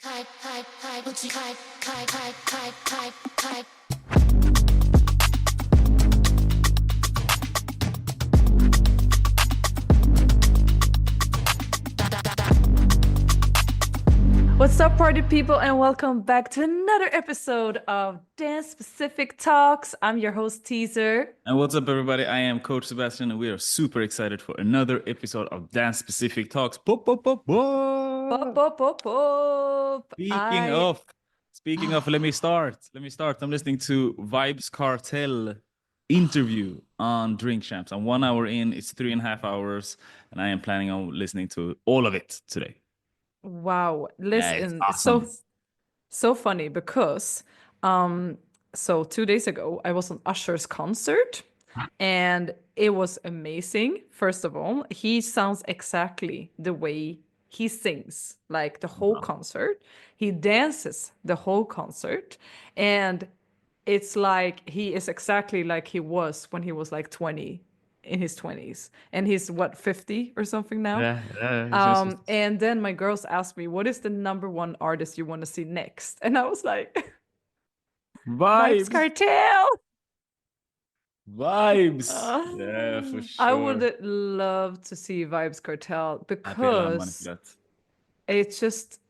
What's up, party people, and welcome back to another episode of Dance Specific Talks. I'm your host, T-Zer. And what's up, everybody? I am Coach Sebastian, and we are super excited for another episode of Dance Specific Talks. Pop, pop, pop, Pop, pop. pop, pop, pop. Speaking of, let me start. I'm listening to Vibes Cartel interview on Drink Champs. I'm 1 hour in, it's 3.5 hours, and I am planning on listening to all of it today. Wow. Yeah, it's Listen, awesome. so funny because so 2 days ago I was on Usher's concert and it was amazing. First of all, he sounds exactly the way he sings, like the whole Wow. concert. He dances the whole concert, and it's like he is exactly like he was when he was like 20, in his 20s, and he's what, 50 or something now. Yeah, it's just And then my girls asked me, what is the number one artist you want to see next? And I was like, Vibes vibes. Cartel. Yeah, for I sure. would love to see Vibes Cartel I pay a lot of money for because that. it's just,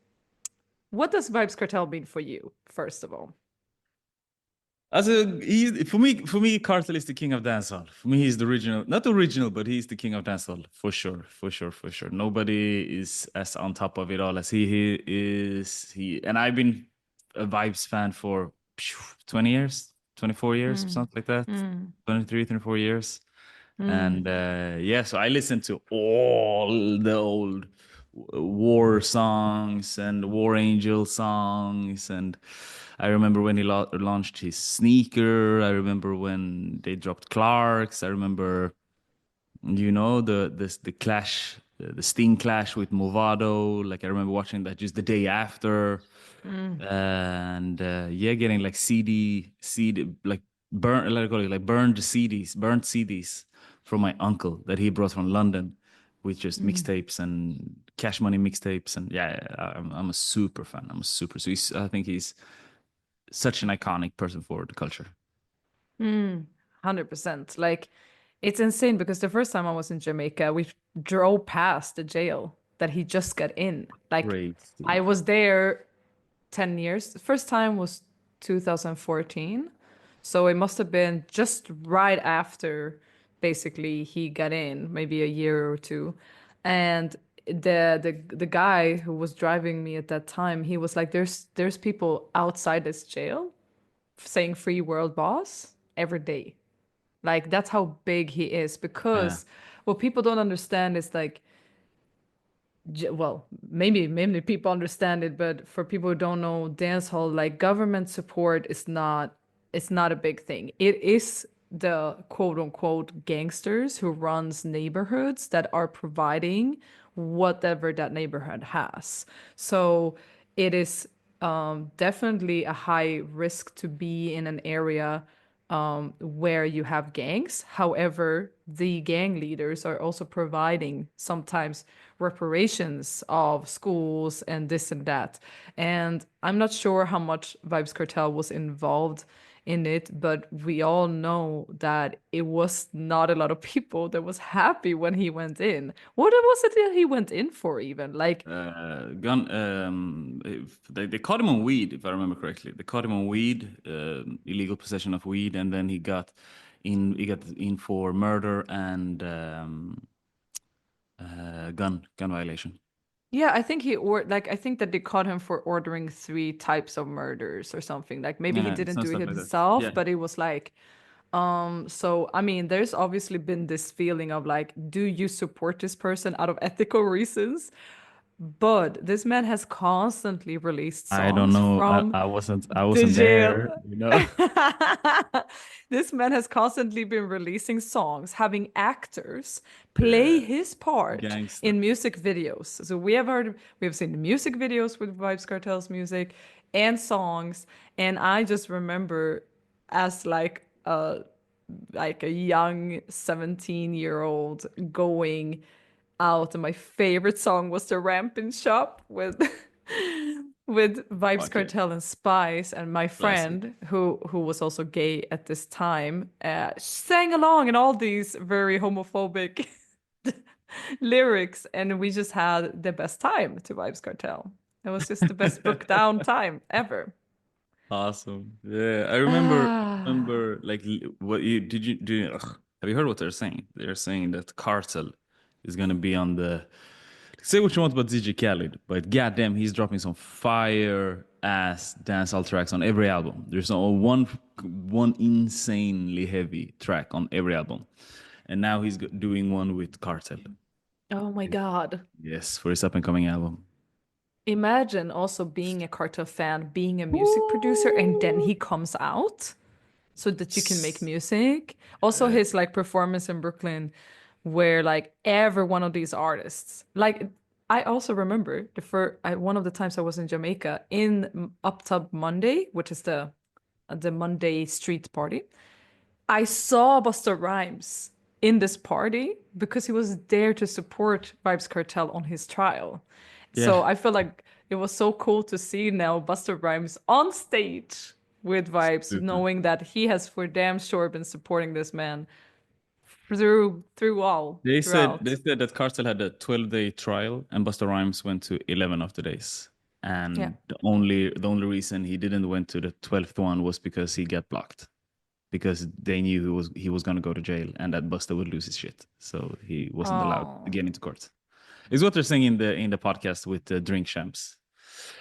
what does Vibes Cartel mean for you, first of all? For me, Cartel is the king of dancehall. For me, he's the original, not the original, but he's the king of dancehall for sure. Nobody is as on top of it all as he is. And I've been a Vibes fan for 20 years, 24 years, or something like that. 23, 24 years. And yeah, so I listened to all the old war songs and War Angel songs. And I remember when he launched his sneaker. I remember when they dropped Clarks. I remember, the clash, the Sting clash with Movado. Like, I remember watching that just the day after. And yeah, getting like CD, like burnt CDs from my uncle that he brought from London, with just mixtapes and Cash Money mixtapes. And yeah, I'm a super fan. So I think he's such an iconic person for the culture. 100%. Like, it's insane because the first time I was in Jamaica, we drove past the jail that he just got in. Like, Crazy. I was there 10 years. The first time was 2014. So it must have been just right after basically he got in, maybe a year or two. And the guy who was driving me at that time, he was like, there's people outside this jail saying free world boss every day. Like, that's how big he is, Yeah. because what people don't understand is like, well, maybe people understand it, but for people who don't know dancehall, like, government support is not, it's not a big thing. It is the quote unquote gangsters who runs neighborhoods that are providing whatever that neighborhood has. So it is definitely a high risk to be in an area where you have gangs. However, the gang leaders are also providing sometimes reparations of schools and this and that. And I'm not sure how much Vibes Cartel was involved in it, but we all know that it was not a lot of people that was happy when he went in. What was it that he went in for even? Like, Gun. They caught him on weed, if I remember correctly. They caught him on weed, illegal possession of weed, and then he got in. He got in for murder and gun violation. yeah, I think I think that they caught him for ordering 3 types of murders or something. Like, maybe he didn't Some do it stuff like that. himself, Yeah. but it was like, so I mean, there's obviously been this feeling of like, do you support this person out of ethical reasons? But this man has constantly released I don't songs know. from I wasn't. I the wasn't there. jail. You know. This man has constantly been releasing songs, having actors play his part Gangster. in music videos. So we have seen the music videos with Vibes Cartel's music and songs. And I just remember, as like a young 17-year-old, going out, and my favorite song was the Ramping Shop with with Vibes Okay. Cartel and Spice, and my Classic. friend who was also gay at this time sang along in all these very homophobic lyrics, and we just had the best time to Vibes Cartel. It was just the best book down time ever. Awesome. Yeah, I Ah. remember like what you did you do have you heard what they're saying? They're saying that Cartel is gonna be on the say what you want about DJ Khaled, but goddamn, he's dropping some fire ass dancehall tracks on every album. There's no one insanely heavy track on every album, and now he's doing one with Cartel. Oh my God. Yes, for his up and coming album. Imagine also being a Cartel fan, being a music producer, and then Woo! he comes out so that you can make S- music. Also, uh, his like performance in Brooklyn, where like every one of these artists, like I also remember one of the times I was in Jamaica in Uptub Monday, which is the Monday street party. I saw Busta Rhymes in this party because he was there to support Vibes Cartel on his trial. So yeah, I feel like it was so cool to see now Busta Rhymes on stage with Vibes, super. knowing that he has for damn sure been supporting this man throughout. They said that Cartel had a 12-day trial and Busta Rhymes went to 11 of the days. Yeah. And the only reason he didn't went to the 12th one was because he got blocked. Because they knew he was gonna go to jail and that Busta would lose his shit. So he wasn't allowed to Oh, get into court. Is what they're saying in the podcast with the drink champs.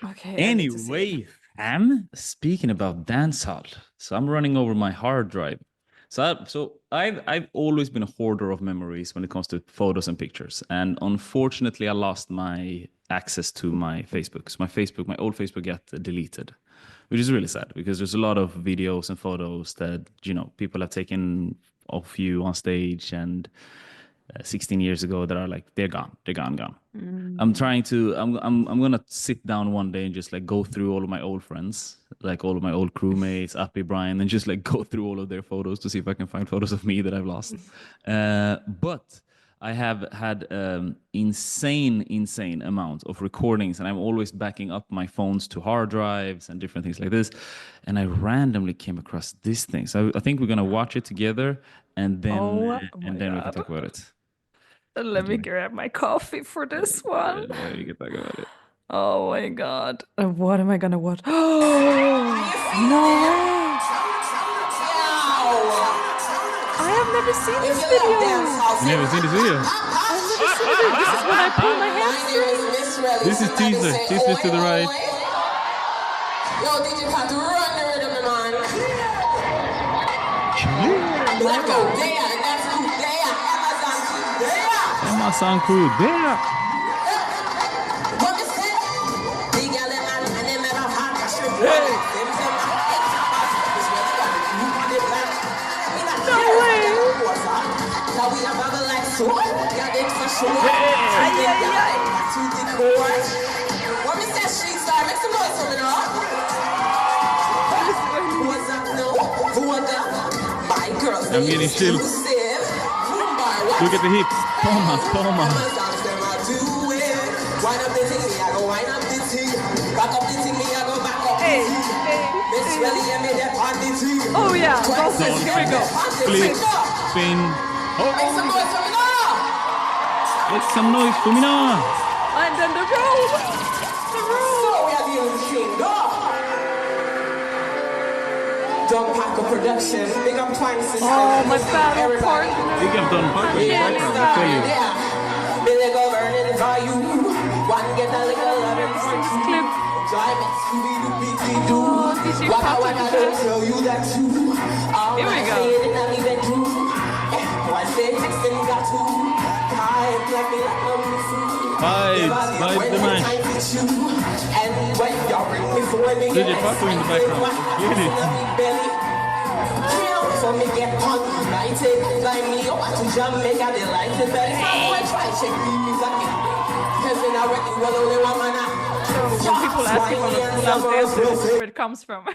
okay. I need to see it. Anyway, fam, speaking about dancehall, so I'm running over my hard drive. I've always been a hoarder of memories when it comes to photos and pictures, and unfortunately, I lost my access to my Facebook. So my old Facebook, got deleted, which is really sad because there's a lot of videos and photos that people have taken of you on stage and 16 years ago that are like they're gone. I'm Mm. trying to I'm gonna sit down one day and just like go through all of my old friends, like all of my old crewmates, Appy, Brian, and just like go through all of their photos to see if I can find photos of me that I've lost. But I have had insane amount of recordings, and I'm always backing up my phones to hard drives and different things like this. And I randomly came across this thing, so I think we're gonna watch it together, Oh my and then we can God. talk about it. Let me Okay. grab my coffee for this one. We can talk about it. Oh my God. What am I gonna watch? Oh, no way. I have never seen If this you love video. dancehall, You say never seen this video? I've never seen the video. This is when I pull my my name is hamstring. Miss Relly. This is Somebody T-Zer. say, T-Zer oi, to the right. oi. Yo, DJ Cat, run the rhythm, man. Black out there, and that's who there. Amazon who there. Amazon crew there. What is it? The girl, them man, and them men of hot cash. Them Hey. say, man, it's a boss. This way, we got the group on the black. We not No here, way. we got the boss, huh? Now we have bubble like so. Got it for sure. Hey. I get that back to the core. What is that street star? Make some noise for me now. What's up now? What's up? My girls, I'm getting chills. exclusive. Look at the hips. Thomas. Wind up the thing, me I go wind up the thing. Back up the thing, me I go back up the Hey, thing. Miss hey. Relly and me there on the thing. Oh yeah, Twice dolphins. as Here we go. Flip. Spin. Make some Oh, noise for me now. make some noise for me now. And then the robe. The robe. So we are dealing with the thing, no. Don't pack a production. Big up Twine System. Oh, my battle Everybody. partner. Big up Don Paco in the background, I tell you. Yeah. Billy go burning for you. One get a little love in front This of clip. enjoyment. Scooby-Doo, do. Oh, DJ Waka Paco waka did don't that. tell you that too. All Here we my go. saying in a bedroom. One say texting got to. Time like me like no missing. Vibes the man. And when y'all bring me for me, DJ Paco in the background. Get it. So me get on united like me over to Jamaica, they like it better. Someone try check the music. Cause in already well only one man. So when people ask if I'm a full-out dancer, this is where it comes from.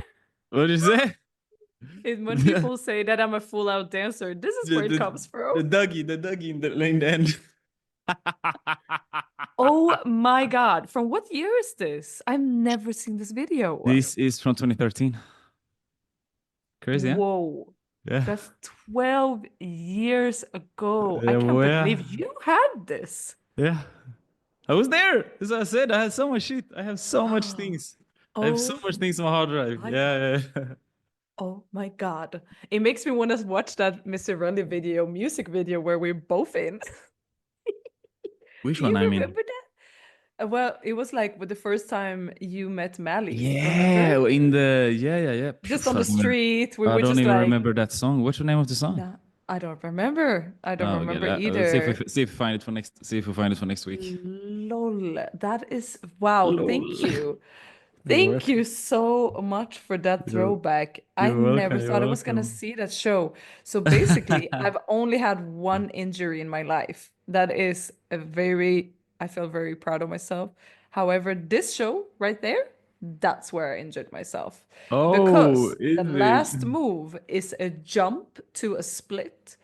What did you say? When people say that I'm a full-out dancer, this is where it comes from. The Dougie in the end. Oh my God. From what year is this? I've never seen this video. This is from 2013. Crazy, yeah? Whoa. Yeah. That's 12 years ago. I can't Well, yeah. believe you had this. Yeah. I was there. As I said, I had so much shit. I have so much things. I have so Oh much things on my hard drive. my Yeah. God. Oh my God. It makes me want to watch that Mr. Runny video, music video where we're both in. Which Do one? you I mean, remember that? Well, it was like with the first time you met Mally, remember? yeah, in the yeah. Just Pff, on the street, we I were don't just even like, remember that song. What's the name of the song? nah, I don't remember. I don't Oh, okay. remember Let's either. see if we find it for next. See if we find it for next week. Lol, that is wow. Thank Lol. you. You're Thank welcome. you so much for that You're, throwback. I you're never welcome. thought You're I was gonna welcome. see that show. So basically, I've only had one injury in my life. That is a very, I feel very proud of myself. However, this show right there, that's where I injured myself. Oh, Because the is last it? move is a jump to a split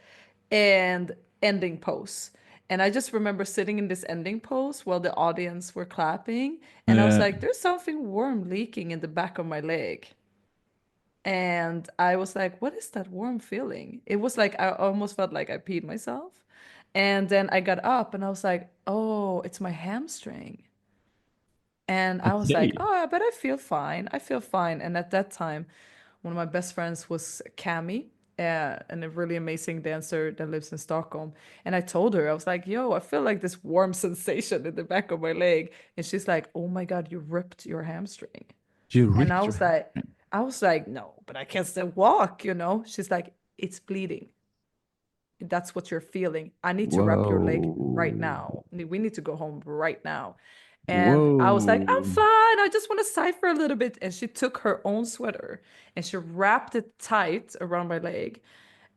and ending pose. And I just remember sitting in this ending pose while the audience were clapping. And I was Yeah. like, there's something warm leaking in the back of my leg. And I was like, what is that warm feeling? It was like, I almost felt like I peed myself. And then I got up and I was like, oh, it's my hamstring. And I was like, Okay. oh, but I feel fine. I feel fine. And at that time, one of my best friends was Cami, and a really amazing dancer that lives in Stockholm. And I told her, I was like, yo, I feel like this warm sensation in the back of my leg. And she's like, oh my God, you ripped your hamstring. You And ripped your hand. I was like, no, but I can still walk, you know? She's like, it's bleeding. That's what you're feeling. I need to wrap your leg right Whoa. now. We need to go home right now. And I was like, I'm Whoa. fine. I just want to sigh for a little bit. And she took her own sweater and she wrapped it tight around my leg.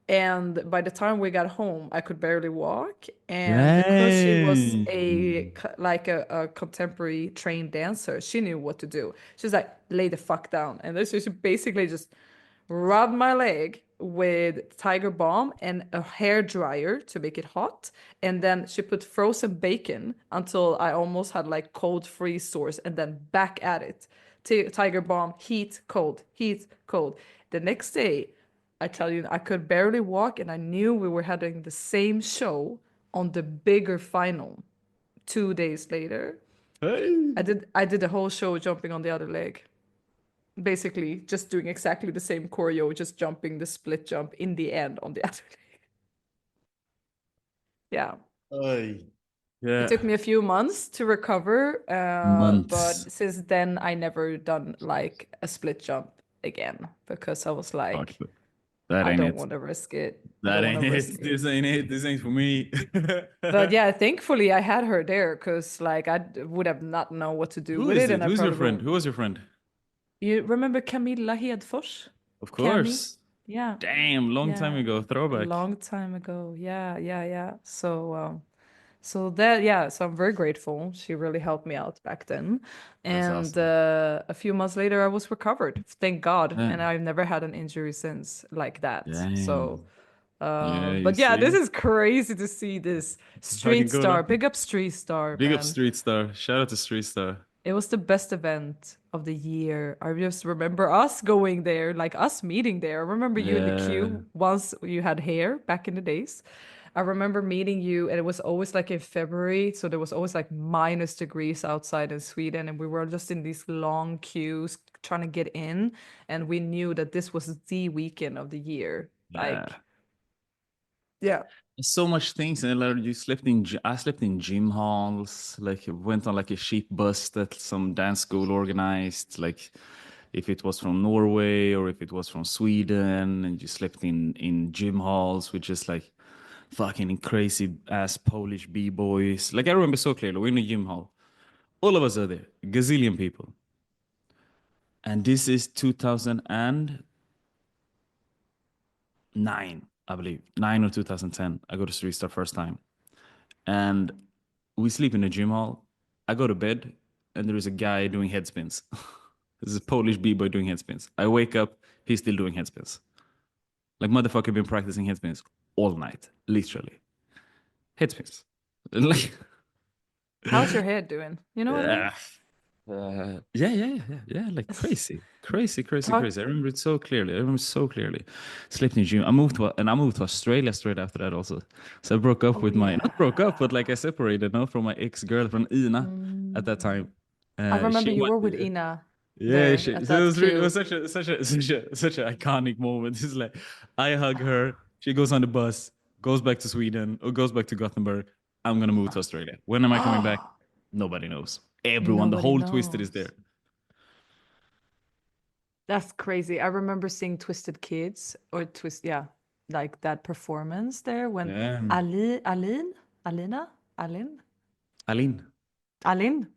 And by the time we got home, I could barely walk. And because she was Dang. a contemporary trained dancer, she knew what to do. She's like, lay the fuck down. And then she basically just rubbed my leg with Tiger Balm and a hair dryer to make it hot. And then she put frozen bacon until I almost had like cold freeze sores and then back at it. Tiger Balm, heat, cold, heat, cold. The next day, I tell you, I could barely walk and I knew we were having the same show on the bigger final 2 days later. Hey. I did the whole show jumping on the other leg, basically just doing exactly the same choreo, just jumping the split jump in the end on the other leg. Yeah. Ay. It Yeah. took me a few months to recover, Months. but since then I never done like a split jump again because I was Fuck, like, that I ain't don't it. want to risk it. I That don't want ain't to risk it. it. This ain't it. This ain't for me. But yeah, thankfully I had her there because like would have not known what to do Who with is it, it? and I Who's your probably friend? will. Who was your friend? You remember Camilla Hedfors? Of Cami? course. Yeah. Damn, long time Yeah, ago. a Throwback. long time ago. Yeah, yeah, yeah. So that, yeah, so I'm very grateful. She really helped me out back then. That's And awesome. a few months later, I was recovered. Thank God. Yeah. And I've never had an injury since like that. So, Damn. Yeah, you but yeah, this see? is crazy to see this Fucking Street cool, huh? Star. Big up Street Star, Big up man. Street Star. Shout out to Street Star. It was the best event of the year. I just remember us going there, like us meeting there. I remember you in the Yeah. queue once you had hair back in the days. I remember meeting you, and it was always like in February, so there was always like minus degrees outside in Sweden, and we were just in these long queues trying to get in, and we knew that this was the weekend of the year. Yeah. Yeah. So much things, and like you slept in. I slept in gym halls. Like went on like a cheap bus that some dance school organized. Like if it was from Norway or if it was from Sweden, and you slept in gym halls with just like fucking crazy ass Polish b-boys. Like I remember so clearly, we're in a gym hall. All of us are there, gazillion people, and this is 2009, I believe, 9 or 2010. I go to Street Star first time. And we sleep in a gym hall. I go to bed, and there is a guy doing head spins. This is a Polish b-boy doing head spins. I wake up, he's still doing head spins. Like motherfucker been practicing head spins all night, literally. Head spins. Like How's your hair doing? You know what I mean? Yeah. Yeah. Like crazy, crazy, crazy, Talk. crazy. I remember it so clearly. I remember so clearly. Slept in June. I moved to Australia straight after that also. So I broke up Oh with my, not broke up, but yeah. like I separated now from my ex-girlfriend Ina at that Mm. time. I remember She you went were with to, Ina yeah, there she, at so it that was really, it was queue. such an iconic moment. It's like I hug her, she goes on the bus, goes back to Sweden or goes back to Gothenburg. I'm gonna move to Australia. When am I coming back? Oh, Nobody knows. Everyone, the nobody whole Twisted is knows. there. That's crazy. I remember seeing Twisted Kids or yeah, like that performance there when Yeah. Alin, Aline. Alin. Aline.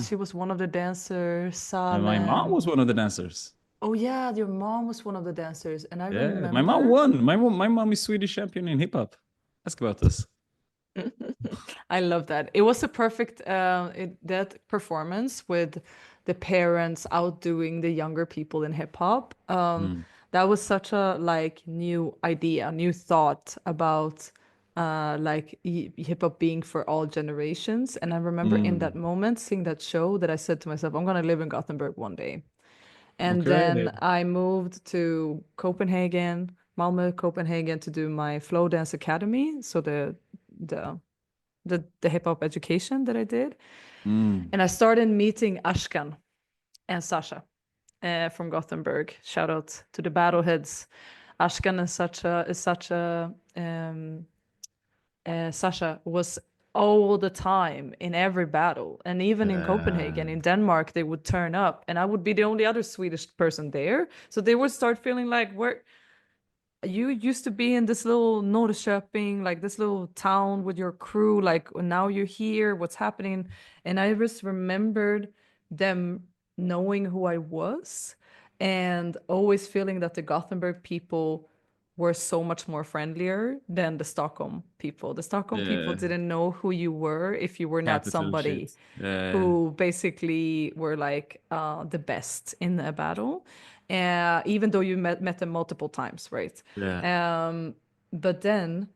She was one of the dancers. My mom Salem. was one of the dancers. Oh yeah, your mom was one of the dancers, and I Yeah. My mom remember. won. My mom is Swedish champion in hip hop. Ask about this. I love that. It was a perfect that performance with the parents outdoing the younger people in hip hop. Mm. That was such a like new idea, new thought about like hip hop being for all generations. And I remember in that Mm. moment seeing that show that I said to myself, I'm gonna live in Gothenburg one day. And then Okay. I moved to Copenhagen, Malmö, Copenhagen to do my flow dance academy. So the the hip hop education that I did. Mm. And I started meeting Ashkan and Sasha from Gothenburg. Shout out to the Battleheads. Ashkan Sasha was all the time in every battle. And even in Uh, Copenhagen, in Denmark, they would turn up and I would be the only other Swedish person there. So they would start feeling like, where you used to be in this little Norrköping, like this little town with your crew, like now you're here, what's happening? And I just remembered them knowing who I was and always feeling that the Gothenburg people were so much more friendlier than the Stockholm people. The Stockholm people yeah. didn't know who you were if you were not Capital somebody shit. Yeah. who basically were like the best in a battle, even though you met them multiple times, right? Yeah. Um, but then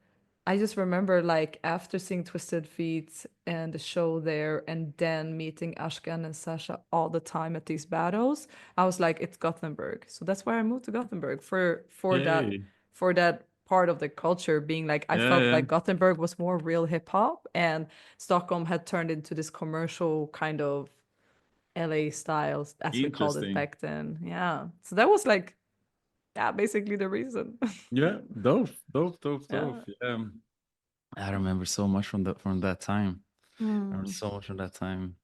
I just remember like after seeing Twisted Feet and the show there, and then meeting Ashkan and Sasha all the time at these battles, I was like, it's Gothenburg. So that's why I moved to Gothenburg Yay. for that part of the culture being like I Yeah, felt yeah. like Gothenburg was more real hip hop and Stockholm had turned into this commercial kind of LA styles as we called it Interesting. back then. Yeah. So that was like yeah, basically the reason. Yeah. Dope. Dope. Dope. Dope. Yeah. Yeah. I remember so much from that time. I remember Mm, so much from that time.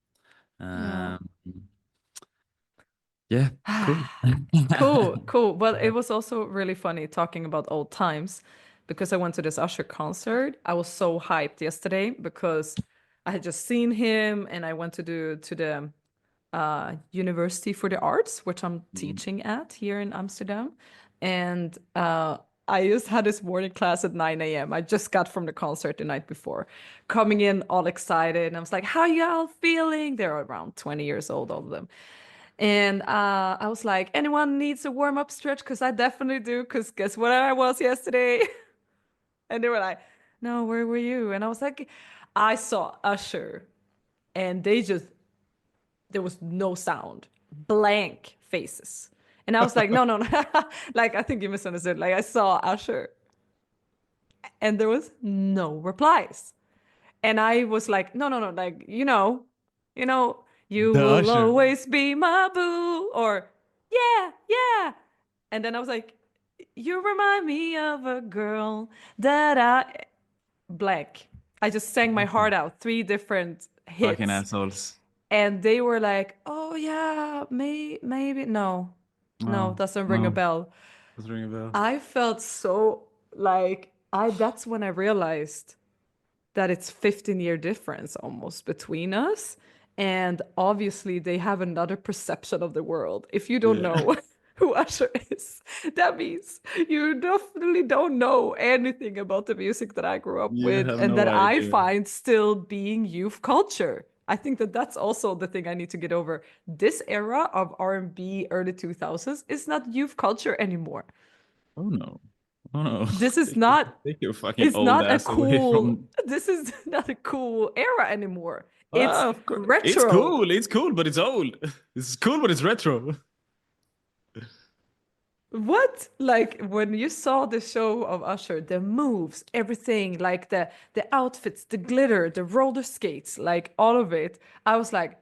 yeah. Um, yeah, cool. Cool, cool. Well, it was also really funny talking about old times because I went to this Usher concert. I was so hyped yesterday because I had just seen him and I went to the University for the Arts, which I'm Mm. teaching at here in Amsterdam. And I just had this morning class at 9 a.m. I just got from the concert the night before, coming in all excited. And I was like, how y'all feeling? They're around 20 years old, all of them. And I was like, anyone needs a warm up stretch? Because I definitely do. Because guess what I was yesterday? And they were like, no, where were you? And I was like, I saw Usher. And there was no sound, blank faces. And I was like, no, no, no. Like, I think you misunderstood. Like, I saw Usher and there was no replies. And I was like, no, no, no. Like, you The will Usher. always be my boo. Or, yeah, yeah. And then I was like, you remind me of a girl that I blank. I just sang my heart out, three different Fucking hits. assholes. And they were like, "Oh yeah, maybe no, no, No, doesn't ring a no. bell." Let's ring a bell. I felt so like I. That's when I realized that it's 15-year difference almost between us, and obviously they have another perception of the world. If you don't Yeah. know who Usher is, that means you definitely don't know anything about the music that I grew up You with have and no that I idea. find still being youth culture. I think that that's also the thing I need to get over. This era of R&B early 2000s is not youth culture anymore. Oh no. Oh no. This is not Take your fucking it's old not a ass away cool from. this is not a cool era anymore. It's Ah, of course. It's retro. cool. It's cool, but it's old. It's cool, but it's retro. What? Like when you saw the show of Usher, the moves, everything, like the outfits, the glitter, the roller skates, like all of it, I was like,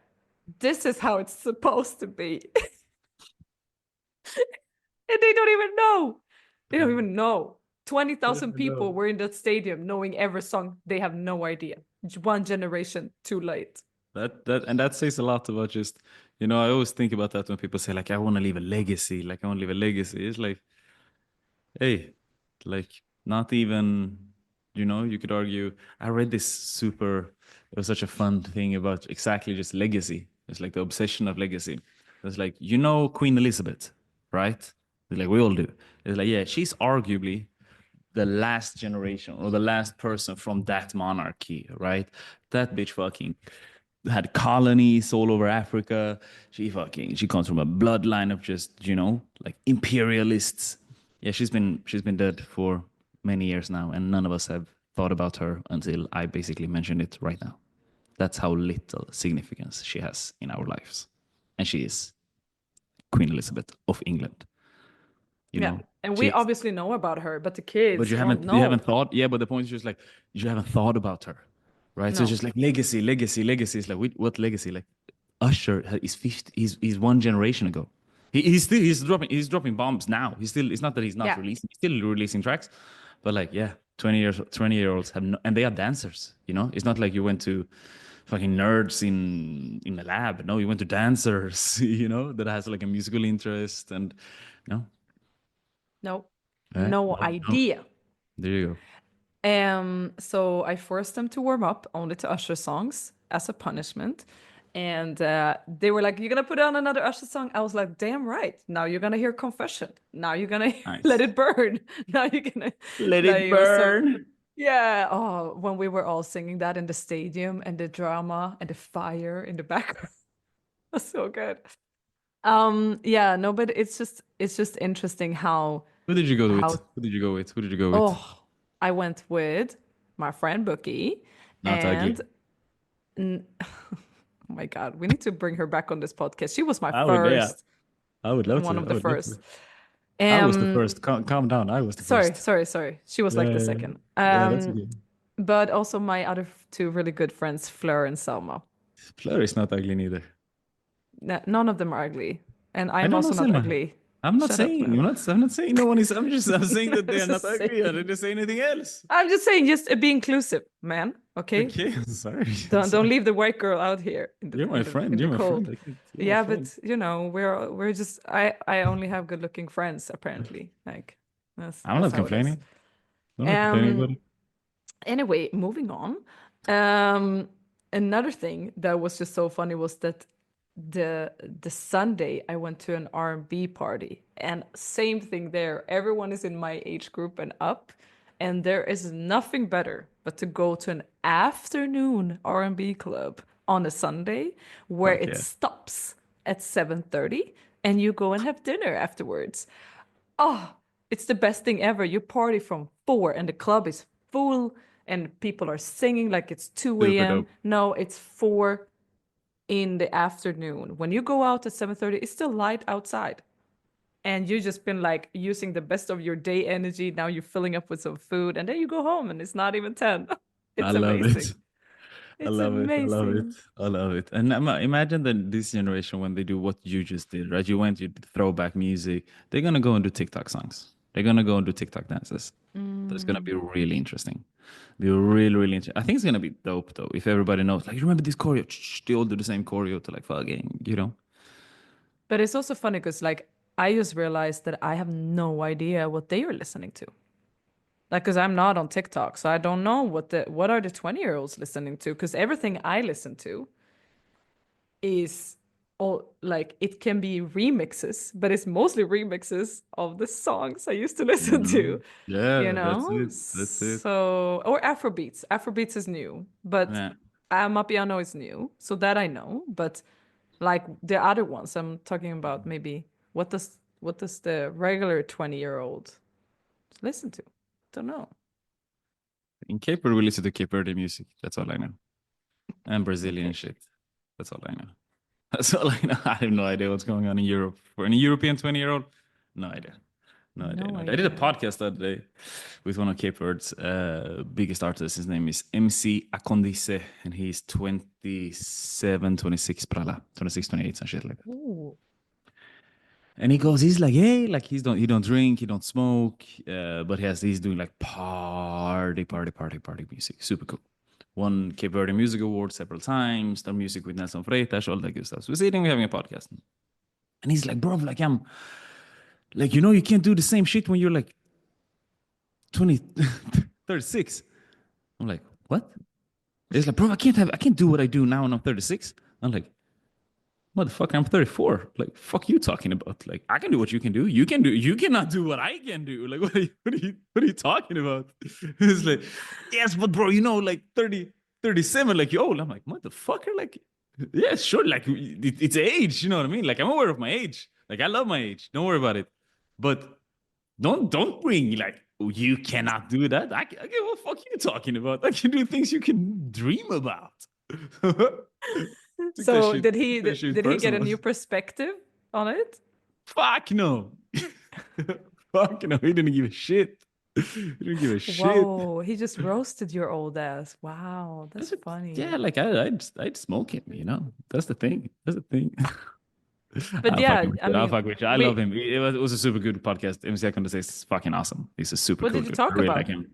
this is how it's supposed to be. And they don't even know. They don't even know. 20,000 people No. were in that stadium knowing every song. They have no idea. One generation too late. And that says a lot about just, I always think about that when people say like I want to leave a legacy, like I want to leave a legacy. It's like, hey, like not even, you could argue. I read this it was such a fun thing about exactly just legacy. It's like the obsession of legacy. It's like, Queen Elizabeth, right? It's like we all do. It's like, yeah, she's arguably the last generation or the last person from that monarchy, right? That bitch fucking had colonies all over Africa. She comes from a bloodline of just, like imperialists. Yeah, she's been dead for many years now, and none of us have thought about her until I basically mentioned it right now. That's how little significance she has in our lives. And she is Queen Elizabeth of England. You Yeah. know, And we she obviously know about her, but the but kids you won't haven't know. thought. Yeah, but the point is just like you haven't thought about her, right? So it's No. just like legacy, legacy, legacy. It's like what legacy? Like Usher is 50, he's one generation ago. He's dropping bombs now. It's not that he's not Yeah. releasing, he's still releasing tracks, but like yeah, 20-year-olds have no, and they are dancers. It's not like you went to fucking nerds in a lab. No, you went to dancers. That has like a musical interest and you know, No. No no, no. idea. There you go. So I forced them to warm up only to Usher songs as a punishment. And they were like, "You're gonna put on another Usher song?" I was like, "Damn right. Now you're gonna hear Confession. Now you're gonna let Nice. it burn. Now you're gonna Let like it it was so burn. yeah. Oh, when we were all singing that in the stadium and the drama and the fire in the background was so good. Yeah, no, but it's just interesting how Who did you go with? how Who did you go with? Who did you go with? oh I went with my friend Bookie Not and ugly. oh my God, we need to bring her back on this podcast. She was my I would, yeah. first, I would love one to. of I the would love to. first. I was the Um, first. Calm down. I was the sorry, first. sorry, sorry. She was like the Yeah, second. yeah, that's okay. But also my other two really good friends, Fleur and Selma. Fleur is not ugly neither. None of them are ugly, and I I'm don't know, also not Selma. ugly. I'm not Shut up, saying. man. I'm not saying no one is. I'm saying that I'm they are not just ugly. I saying. didn't say anything else. I'm just saying, just be inclusive, man. Okay, Okay, I'm sorry. I'm don't sorry. leave the white girl out here in the You're my in the friend. in the You're my friend. cold. I can't. You're my Yeah, friend. but we're just I only have good looking friends apparently. Like I'm that's not how it is. complaining. I'm not complaining about Um it. anyway, moving on. Um Another thing that was just so funny was that the Sunday I went to an R&B party and same thing there. Everyone is in my age group and up, and there is nothing better but to go to an afternoon R&B club on a Sunday where Fuck it yeah. stops at 7:30 and you go and have dinner afterwards. Oh, it's the best thing ever. You party from 4 and the club is full and people are singing like it's 2 Super a.m. dope. No, it's 4 in the afternoon. When you go out at 7:30, it's still light outside. And you've just been like using the best of your day energy. Now you're filling up with some food, and then you go home and it's not even 10. I It's love amazing. it. I It's love it. I love it. amazing. I love it. And imagine that this generation, when they do what you just did, right? You did throwback music. They're gonna go and do TikTok songs. They're gonna go and do TikTok dances. That's gonna be really interesting. Be really, really interesting. I think it's gonna be dope though. If everybody knows, like, you remember this choreo? They all do the same choreo to like fucking. But it's also funny because like I just realized that I have no idea what they are listening to. Like, because I'm not on TikTok, so I don't know what are the 20-year-olds listening to. Because everything I listen to is all like it can be remixes, but it's mostly remixes of the songs I used to listen to, Yeah, that's it. That's it. So, or Afrobeats. Afrobeats is new, but Yeah. Amapiano is new, so that I know. But like the other ones, I'm talking about maybe what does the regular 20-year-old listen to. Don't know. In Cape Verde, we listen to Cape Verde music. That's all I know. And Brazilian Okay. shit. That's all I know. That's all I know. I have no idea what's going on in Europe. For any European 20-year-old, no idea. No idea. No No idea. I did a idea. podcast the other day with one of Cape Verde's biggest artists. His name is MC Acondice, and he's 27, 26, prala, 26, 28, some shit like that. Ooh. And he's like, hey, like he don't drink, he don't smoke, but he's doing like party music. Super cool. Won Cape Verde Music Award several times, done music with Nelson Freitas, all that good stuff. So we're sitting, we're having a podcast. And he's like, bro, like I'm like, you can't do the same shit when you're like 20, 36. I'm like, what? He's like, bro, I can't do what I do now when I'm 36. I'm like, motherfucker, I'm 34. Like, fuck you talking about? Like, I can do what you can do. You cannot do what I can do. Like, what are you talking about? It's like, yes, but bro, like 30, 37, like you're old. I'm like, motherfucker, like, yeah, sure. Like, it's age, you know what I mean? Like, I'm aware of my age. Like, I love my age. Don't worry about it. But don't bring like, oh, you cannot do that. I get what the fuck you talking about? I can do things you can dream about. So did he That shit did he get a personal. new perspective on it? Fuck no. Fuck no. He didn't give a shit. He didn't give a shit. Whoa, he just roasted your old ass. Wow, that's funny. Yeah, like I'd smoke him, That's the thing. That's the thing. But I'll yeah, fuck with I you. I'll mean, fuck with you. I love him. It was a super good podcast. MC Akonde is fucking awesome. He's a super what cool did you dude. talk I really about? like him.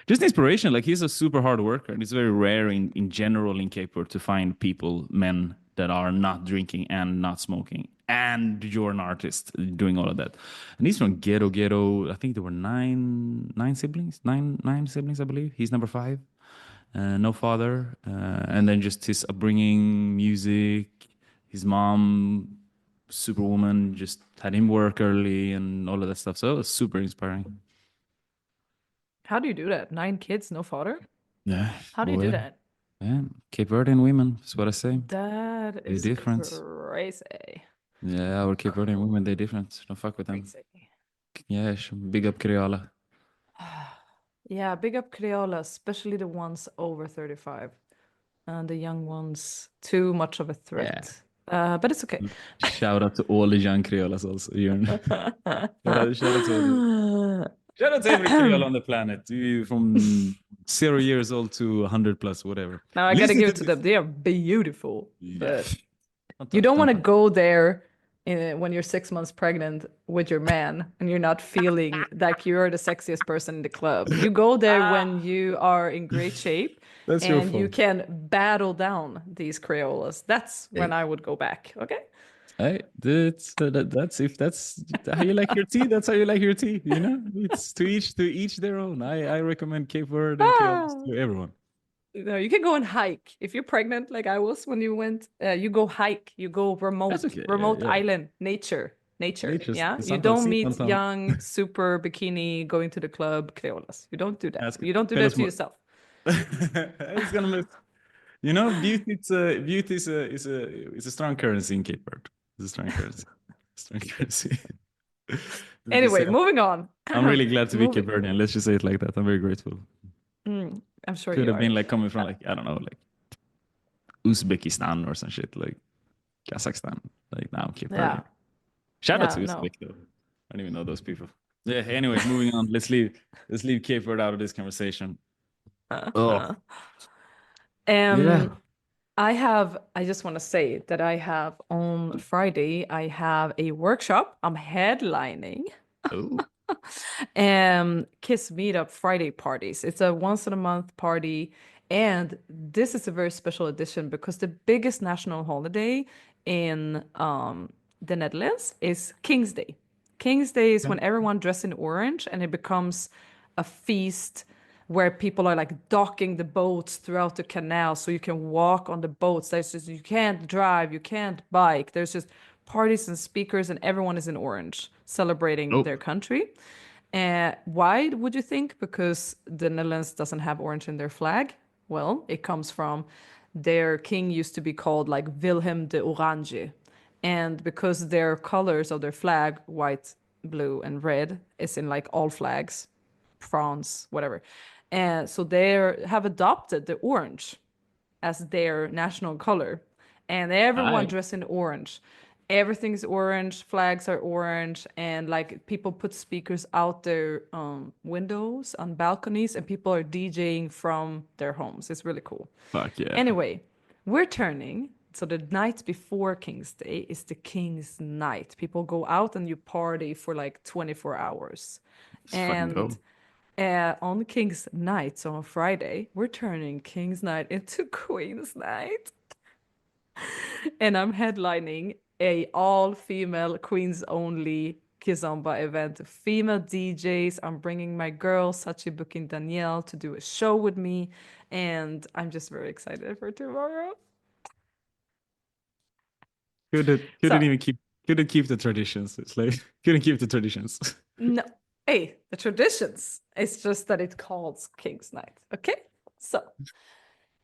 Just inspiration. Like he's a super hard worker, and it's very rare in general in Cape Verde to find people, men that are not drinking and not smoking, and you're an artist doing all of that. And he's from ghetto. I think there were nine siblings, nine siblings, I believe. He's number 5. No father, and then just his upbringing, music. His mom, superwoman, just had him work early and all of that stuff. So it was super inspiring. How do you do that? 9 kids, no father? Yeah. How do you do boy. that? Yeah. Cape Verdean women is what I say. That They're is different. crazy. Yeah, our Cape Verdean women, they're different. Don't fuck with them. Crazy. Yeah, big up Creola. Yeah, big up Creola, especially the ones over 35. And the young ones, too much of a threat. But it's okay. Shout out to all the young Creolas also. Shout out to every Creole on the planet, from 0 years old to 100 plus, whatever. Now I gotta Listen give it to this- them. They are beautiful. Yeah. But you don't want to go there when you're 6 months pregnant with your man and you're not feeling like you're the sexiest person in the club. You go there when you are in great shape That's your and you fault. can battle down these Crayolas. That's when I would go back. Okay. Hey, that's if that's how you like your tea. That's how you like your tea. It's to each their own. I recommend Cape Verde and Creoles to everyone. No, you can go and hike. If you're pregnant, like I was when you went, you go hike. You go remote, That's okay, remote yeah. island, nature. Nature's- Yeah, you sometimes don't see meet sometimes. young, super bikini going to the club Creolas. You don't do that. That's You don't do tell that us to more. yourself. It's gonna miss. Beauty is a strong currency in Cape Verde. It's a strong currency. Strong currency. Anyway, moving on. I'm really glad to be Moving- Cape Verdean. Let's just say it like that. I'm very grateful. I'm sure Could you have are. been like coming from like, I don't know, like Uzbekistan or some shit, like Kazakhstan. Like now I'm Cape Yeah. Verdean. Shout out to Yeah, no. Uzbek though. I don't even know those people. Yeah. Anyway, moving on. Let's leave Cape Verde out of this conversation. Oh. Yeah. I just want to say that I have on Friday, I have a workshop. I'm headlining. Oh. Kiss Meetup Friday parties. It's a once in a month party. And this is a very special edition because the biggest national holiday in the Netherlands is King's Day. King's Day is when everyone dresses in orange and it becomes a feast where people are like docking the boats throughout the canal so you can walk on the boats. There's just, you can't drive, you can't bike. There's just parties and speakers and everyone is in orange celebrating their country. Why would you think? Because the Netherlands doesn't have orange in their flag? Well, it comes from their king used to be called like Wilhelm de Orange. And because their colors of their flag, white, blue, and red, is in like all flags, France, whatever. And so they have adopted the orange as their national color, and everyone Nice. dressed in orange. Everything's orange, flags are orange, and like people put speakers out their windows on balconies, and people are DJing from their homes. It's really cool. Fuck yeah. Anyway, we're turning. So the night before King's Day is the King's Night. People go out and you party for like 24 hours. Let's fucking And go. on King's Night, so on Friday, we're turning King's Night into Queen's Night. And I'm headlining a all-female Queens only Kizomba event. Female DJs. I'm bringing my girl Sachi booking Danielle to do a show with me, and I'm just very excited for tomorrow. Couldn't So even keep the traditions. It's like couldn't keep the traditions. no, hey, the traditions. It's just that it calls King's Night. Okay, so.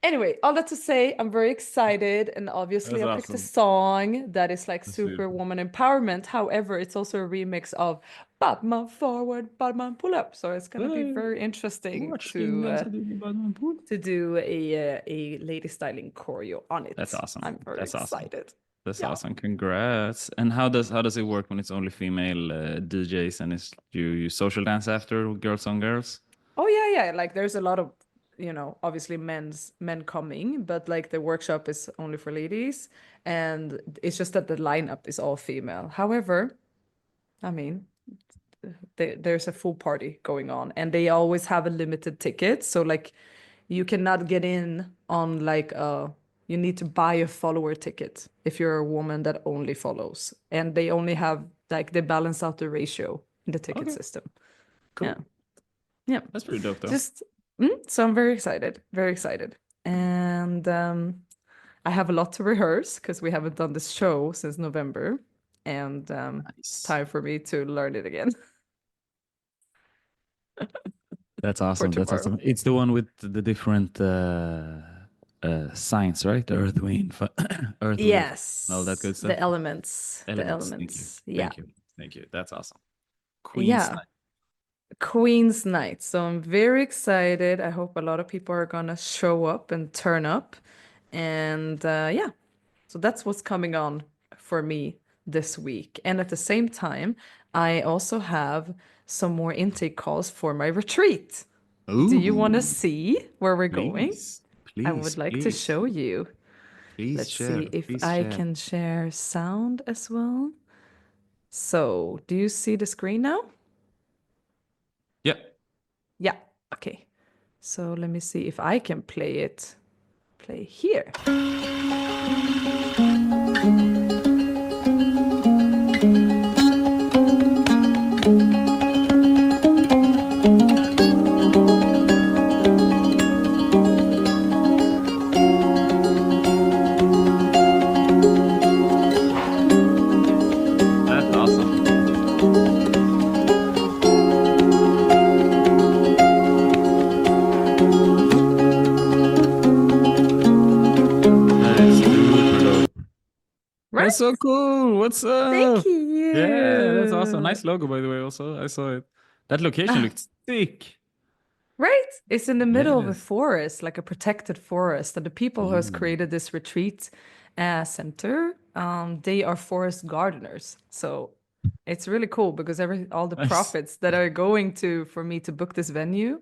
Anyway, all that to say, I'm very excited, and obviously That's I picked a awesome. song that is like That's super beautiful. woman empowerment. However, it's also a remix of Batman Forward, Batman Pull Up. So it's gonna be Hey, very interesting watching dance with the Batman pool. to do a lady styling choreo on That's it. awesome. I'm very That's awesome. excited. That's Yeah. awesome. Congrats. And how does it work when it's only female DJs and it's you social dance after girls on girls? Oh yeah. Like there's a lot of, obviously men coming, but like the workshop is only for ladies, and it's just that the lineup is all female. However, I mean, there's a full party going on, and they always have a limited ticket. So like you cannot get in on like you need to buy a follower ticket if you're a woman that only follows. And they only have like they balance out the ratio in the ticket Okay, system. Yeah. cool. Yeah. That's pretty dope though. Just so I'm very excited. Very excited. And I have a lot to rehearse because we haven't done this show since November. And it's Nice. time for me to learn it again That's for awesome. That's tomorrow. awesome. It's the one with the different signs, right? The earth, wind, earth, wind, and all that Yes, good the stuff. elements, the Elements. Thank you. elements. Yeah. Thank you. Thank you. That's awesome. Queen's Yeah. night. Queen's Night. So I'm very excited. I hope a lot of people are gonna show up and turn up. And yeah, so that's what's coming on for me this week. And at the same time, I also have some more intake calls for my retreat. Do you want to Ooh, see where we're going? please, I please, would like to please, show you. please Let's share. see if Please I share. can share sound as well. So, do you see the screen now? Yep. Yeah. Okay. So let me see if I can play it. Play here. That's awesome. That is super dope. Right? That's so cool. What's Thank up? Yeah, that's awesome. you. Nice logo, by the way. Also, I saw it. That location Ah, looked sick. right? It's in the middle of a Yes. forest, like a protected forest. And the people who has Ooh. created this retreat center, they are forest gardeners. So it's really cool because all the Nice. profits that are going to for me to book this venue,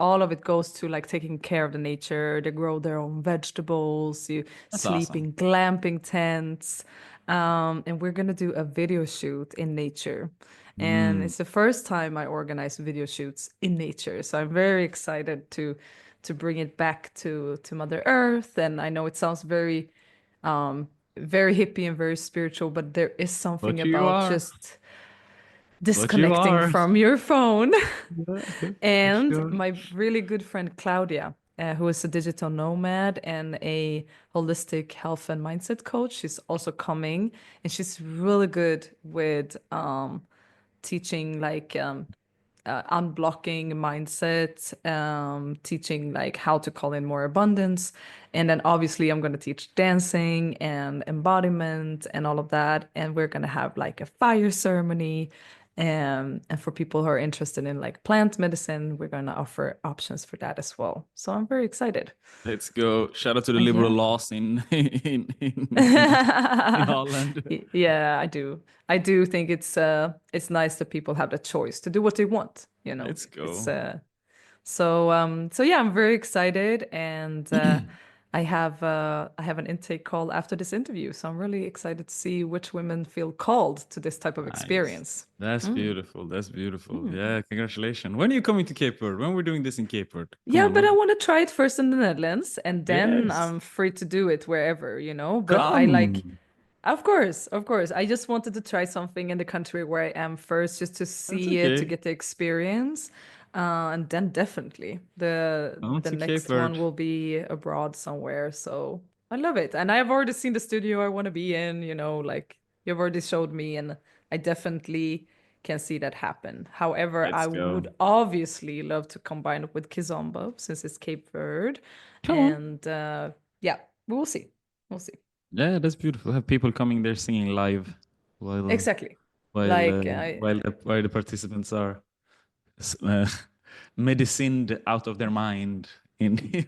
all of it goes to like taking care of the nature. They grow their own vegetables. You That's sleep awesome. in glamping tents, and we're gonna do a video shoot in nature. And Mm. it's the first time I organize video shoots in nature, so I'm very excited to bring it back to Mother Earth. And I know it sounds very hippie and very spiritual, but there is something But you about are. just But you disconnecting are. from your phone. Yeah. But And you are. my really good friend Claudia, who is a digital nomad and a holistic health and mindset coach, she's also coming, and she's really good with teaching like unblocking mindset, teaching like how to call in more abundance. And then obviously I'm going to teach dancing and embodiment and all of that. And we're going to have like a fire ceremony. And for people who are interested in like plant medicine, we're going to offer options for that as well. So I'm very excited. Let's go. Shout out to the liberal Yeah. laws in Holland. Yeah, I do. I do think it's nice that people have the choice to do what they want, you know. Let's It's go. so yeah, I'm very excited, and I have an intake call after this interview, so I'm really excited to see which women feel called to this type of Nice. experience. That's Mm. beautiful. That's beautiful. Mm. Yeah, congratulations. When are you coming to Cape Verde? When we're doing this in Cape Verde? Come Yeah, on, but I when? want to try it first in the Netherlands, and then Yes. I'm free to do it wherever, you know. But I like, Come. of course, of course. I just wanted to try something in the country where I am first, just to That's see it, to okay. get the experience. And then definitely Come the to Cape next one Verde. will be abroad somewhere. So I love it. And I've already seen the studio I want to be in, you know, like you've already showed me, and I definitely can see that happen. However, I Let's would go. obviously love to combine it with Kizomba since it's Cape Verde. Come on. And yeah, we'll see. We'll see. Yeah, that's beautiful. Have people coming there singing live while Exactly. while Like uh, while the participants are s- uh, medicined out of their mind in.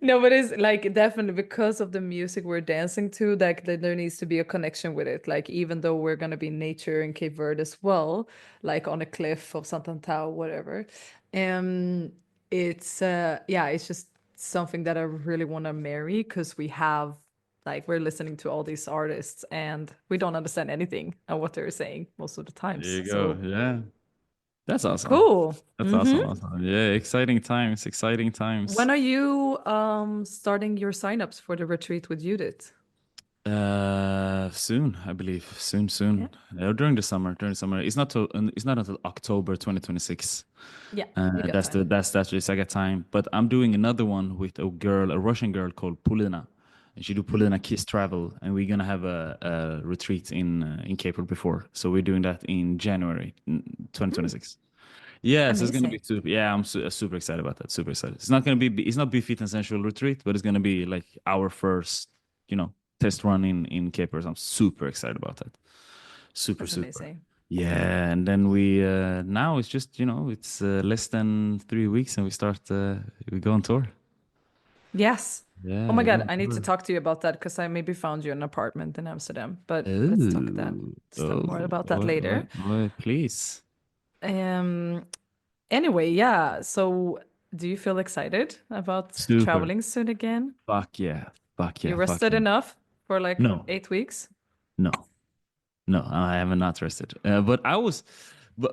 no, but it's like definitely because of the music we're dancing to, like there needs to be a connection with it. Like even though we're gonna be in nature in Cape Verde as well, like on a cliff of Santantau, whatever. Um, it's yeah, it's just something that I really want to marry because we have like we're listening to all these artists and we don't understand anything of what they're saying most of the There times. you go. So Yeah, that's awesome. cool. That's awesome. Mm-hmm. Awesome. Yeah, exciting times. Exciting When times. are you starting your signups for the retreat with Judith? Soon, I believe. Soon, Yeah. soon. During the summer. During the summer. It's not until October 2026. Yeah, you got That's time. that's the second time. But I'm doing another one with a girl, a Russian girl called Polina. And she do Polina Kiss Travel, and we're gonna have a retreat in Cape Verde before. So we're doing that in January Mm, 2026. Yeah, so it's gonna be amazing. super. Yeah, I'm super excited about that. Super excited. It's not gonna be. It's not Be Fit and Sensual retreat, but it's gonna be like our first, test run in Capers. I'm super excited about that. Super, That's super. amazing. Yeah, and then we now it's just it's less than 3 weeks and we go on tour. Yes. Oh Yeah, my we go God, on I need to tour. talk to you about that because I maybe found you an apartment in Amsterdam, but Oh, let's talk more oh, about that later. please. Um, anyway, yeah. So do you feel excited about Super. traveling soon again? Fuck yeah. Fuck You yeah. Fuck rested yeah. enough for like No, 8 weeks? no. No, I haven't not rested. But I was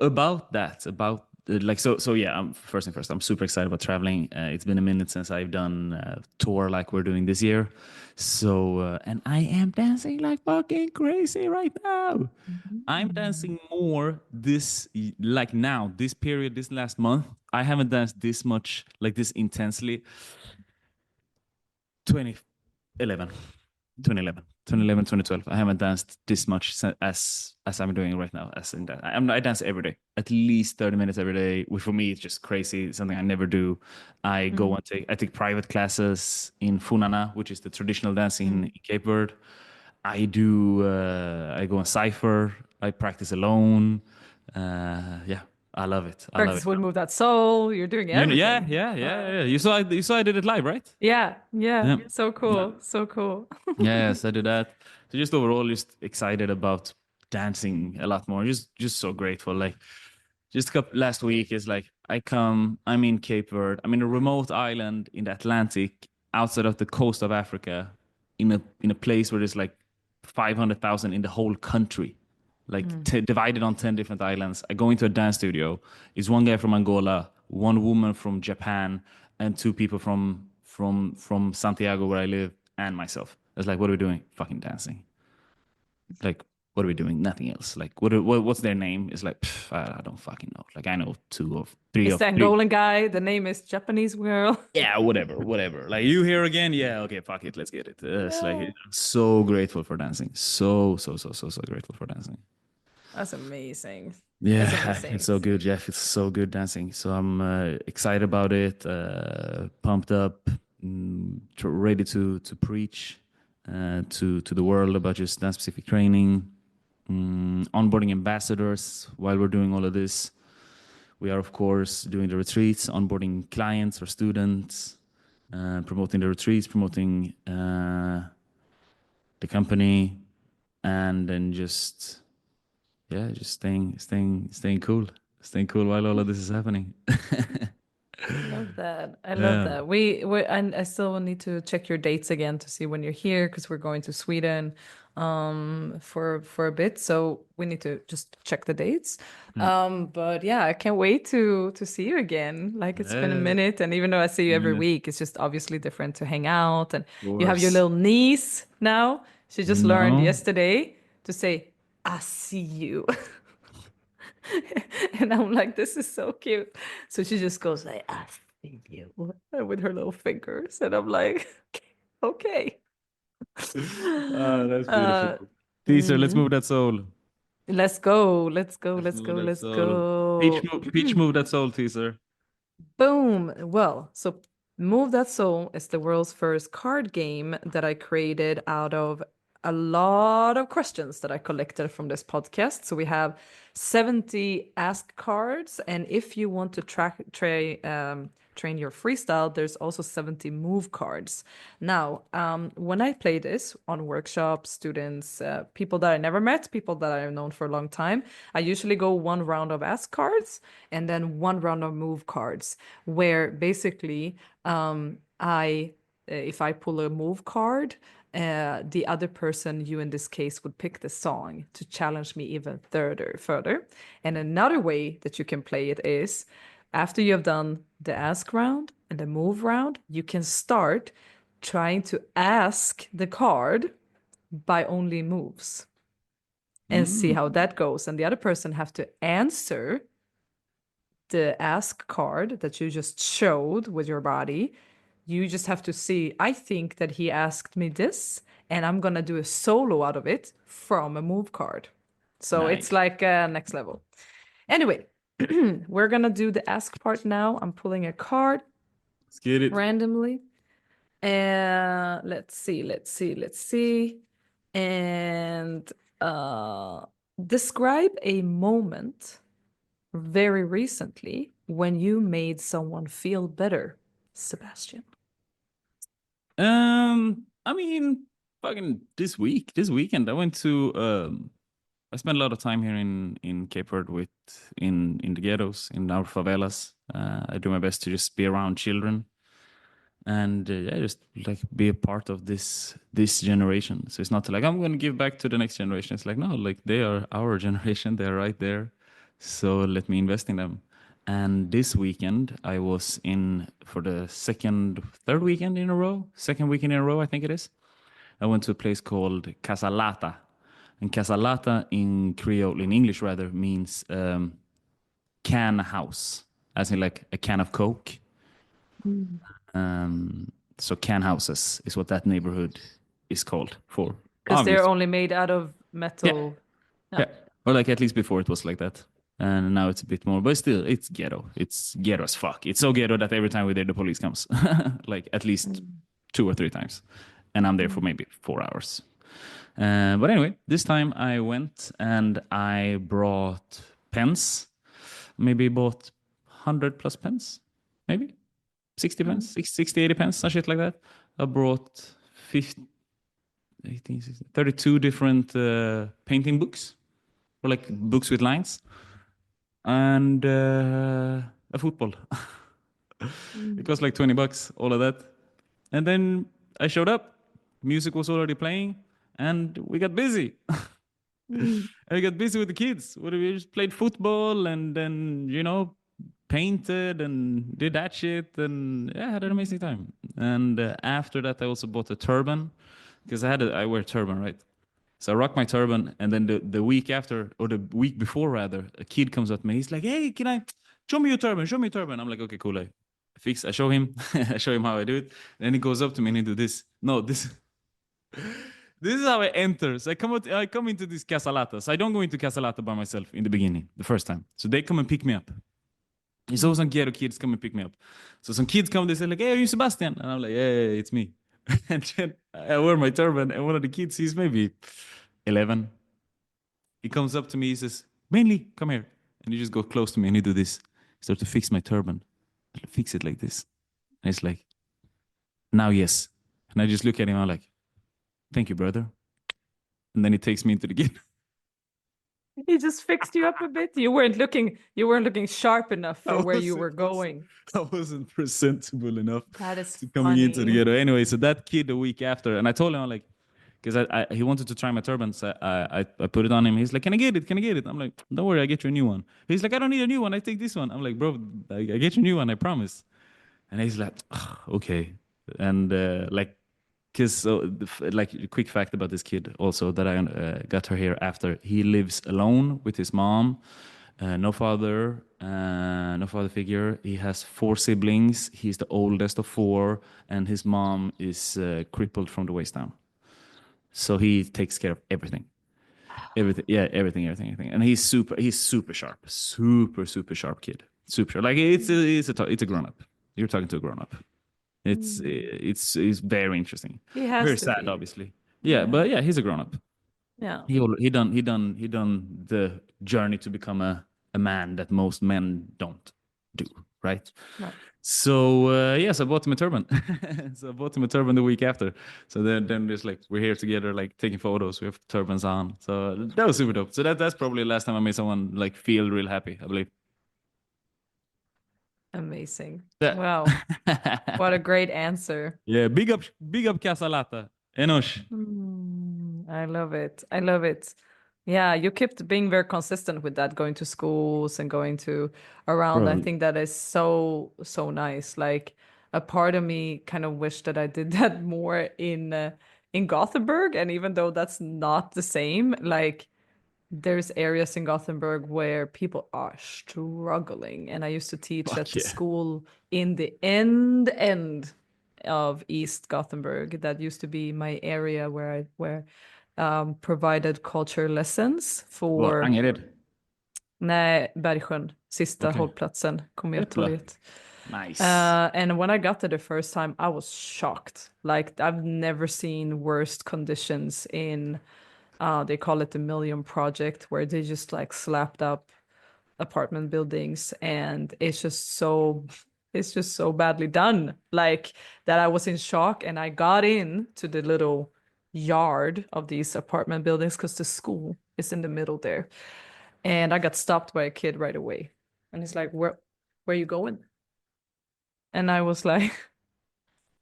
about that, about like so. Yeah, I'm first and first. I'm super excited about traveling. It's been a minute since I've done a tour like we're doing this year. So and I am dancing like fucking crazy right now. I'm Mhm. dancing more like now, this period, this last month. I haven't danced this much, like this intensely. 2011. 2011, 2011, 2012. I haven't danced this much as I'm doing right now. As in that, I dance every day, at least 30 minutes every day. Which for me, it's just crazy. It's something I never do. Mm, I take private classes in Funana, which is the traditional dancing in mm. Cape Verde. I go on cipher. I practice alone. Yeah, I love it. I love Practice it. would move that soul. You're doing Yeah, everything. yeah, yeah, Wow. yeah. You saw I did it live, right? Yeah, yeah. Yeah. So Yeah. cool. So cool. Yes, I do that. So just overall, just excited about dancing a lot more. Just so grateful. Like just last week is like I'm in Cape Verde. I'm in a remote island in the Atlantic, outside of the coast of Africa, in a place where there's like 500,000 in the whole country, like Mm. divided on 10 different islands. I go into a dance studio. It's one guy from Angola, one woman from Japan, and two people from Santiago where I live, and myself. It's like, what are we doing? Fucking dancing. Like, what are we doing? Nothing else. Like, what's their name? It's like, I don't fucking know. Like, I know It's the three. Angolan guy. The name is Japanese girl. Yeah, whatever, whatever. Like, you here again? Yeah, okay, fuck it, let's get it. It's like, Yeah. I'm so grateful for dancing. So grateful for dancing. That's amazing. That's Yeah, it's amazing. so good, Jeff. It's so good dancing. So I'm excited about it, pumped up, ready to preach to the world about just dance specific training. onboarding ambassadors while we're doing all of this. We are, of course, doing the retreats, onboarding clients or students, promoting the retreats, promoting the company, and then just staying cool while all of this is happening. I love that. I love Yeah. that. We and I still need to check your dates again to see when you're here because we're going to Sweden for a bit. So we need to just check the dates. But yeah, I can't wait to see you again. Like it's been a Yeah. minute, and even though I see you every Yeah. week, it's just obviously different to hang out. And Of you have your course. little niece now. She You just learned know? yesterday to say, I see you. And I'm like, this is so cute. So she just goes like, I see you with her little fingers. And I'm like, okay. That's Uh, beautiful. T-Zer, let's mhm. move that soul. Let's go. Let's go. Let's Let's move go. that Let's soul. Peach go. move, peach move that soul, T-Zer. Boom. Well, so Move That Soul is the world's first card game that I created out of a lot of questions that I collected from this podcast. So we have 70 ask cards, and if you want to train your freestyle, there's also 70 move cards. Now, when I play this on workshops, students, people that I never met, people that I've known for a long time, I usually go one round of ask cards and then one round of move cards, where basically I if I pull a move card, the other person, you in this case, would pick the song to challenge me even further. And another way that you can play it is after you have done the ask round and the move round, you can start trying to ask the card by only moves and see how Mm. that goes. And the other person have to answer the ask card that you just showed with your body. You just have to see, I think that he asked me this, and I'm gonna do a solo out of it from a move card. So it's Nice. like next level. Anyway, we're gonna do the ask part now. I'm pulling a card Let's get it. randomly. Let's see. And describe a moment very recently when you made someone feel better, Sebastian. I mean, fucking this weekend, I spent a lot of time here in Cape Verde in the ghettos, in our favelas. I do my best to just be around children and yeah, just like be a part of this generation. So it's not like I'm going to give back to the next generation. It's like no, like they are our generation. They're right there. So let me invest in them. And this weekend I was in for the third weekend in a row, second weekend in a row, I think it is. I went to a place called Casalata. And Casalata in Creole, in English rather, means can house, as in like a can of Coke. So can houses is what that neighborhood is called for. Because they're Obviously. only made out of Yeah. metal. Yeah. Or like at least before it was like that. And now it's a bit more, but still, it's ghetto. It's ghetto as fuck. It's so ghetto that every time we're there, the police comes, like at least 2 or 3 times, and I'm there for maybe 4 hours. But anyway, this time I went and I brought pens. Maybe bought 100 plus pens, maybe 60 pens, 60, 80 pens, some shit like that. I brought 50, 18, 16, 32 different painting books, or like books with lines, and a football. It cost like $20, all of that. And then I showed up, music was already playing, and we got busy. I got busy with the kids. We just played football and then, painted and did that shit and yeah, had an amazing time. And after that, I also bought a turban because I wear turban, right? So I rock my turban, and then the week after, or the week before rather, a kid comes up to me. He's like, "Hey, can I show me your turban? Show me your turban." I'm like, "Okay, cool." I show him, I show him how I do it. Then he goes up to me and he do this. No, this. This is how I enter. So I come into this Casalata. So I don't go into Casalata by myself in the beginning, the first time. So they come and pick me up. It's always some ghetto kids come and pick me up. So some kids come, they say like, "Hey, are you Sebastian?" And I'm like, "Yeah, it's me." And then I wear my turban, and one of the kids, he's maybe 11. He comes up to me. He says, "Mainly, come here," and he just go close to me and he do this. He start to fix my turban, fix it like this, and he's like, "Now, yes," and I just look at him. I'm like, "Thank you, brother," and then he takes me into the gate. He just fixed you up a bit. You weren't looking sharp enough for where you were going. I wasn't presentable enough That is to coming into the funny. ghetto. Anyway, so that kid the week after, and I told him, I'm like, because he wanted to try my turban, so I put it on him. He's like, "Can I get it? Can I get it?" I'm like, "Don't worry, I get you a new one." He's like, "I don't need a new one. I take this one." I'm like, "Bro, I get you a new one. I promise." And he's like, "Ugh, okay," and like. Because like a quick fact about this kid also that I got her here after he lives alone with his mom, no father, no father figure. He has 4 siblings. He's the oldest of 4, and his mom is crippled from the waist down. So he takes care of everything, everything, yeah, everything, and he's super sharp, super sharp kid, super sharp. Like it's a grown up. You're talking to a grown up. It's very interesting. He has Very to sad, be. obviously. Yeah, but yeah, he's a grown up. Yeah. He done the journey to become a man that most men don't do, right? Right. So yes, I bought him a turban. So I bought him a turban the week after. So then there's like we're here together, like taking photos. We have turbans on. So that was super dope. So that's probably the last time I made someone like feel real happy, I believe. Amazing. Yeah. Wow. What a great answer. Yeah, big up Casalata. Enosh. I love it. I love it. Yeah, you kept being very consistent with that, going to schools and going to around. I Bro, think that is so, so nice. Like a part of me kind of wish that I did that more in Gothenburg. And even though that's not the same, like there's areas in Gothenburg where people are struggling. And I used to teach at fuck the yeah. school in the end of East Gothenburg. That used to be my area where provided culture lessons Var? for, Angered? nej, Bergsjön, sista Okej. hållplatsen, Jävlar. Komettorget. Nice. And when I got there the first time, I was shocked. Like I've never seen worst conditions in they call it the Million Project, where they just like slapped up apartment buildings, and it's just so badly done. Like that I was in shock, and I got in to the little yard of these apartment buildings because the school is in the middle there. And I got stopped by a kid right away. And he's like, where are you going? And I was like,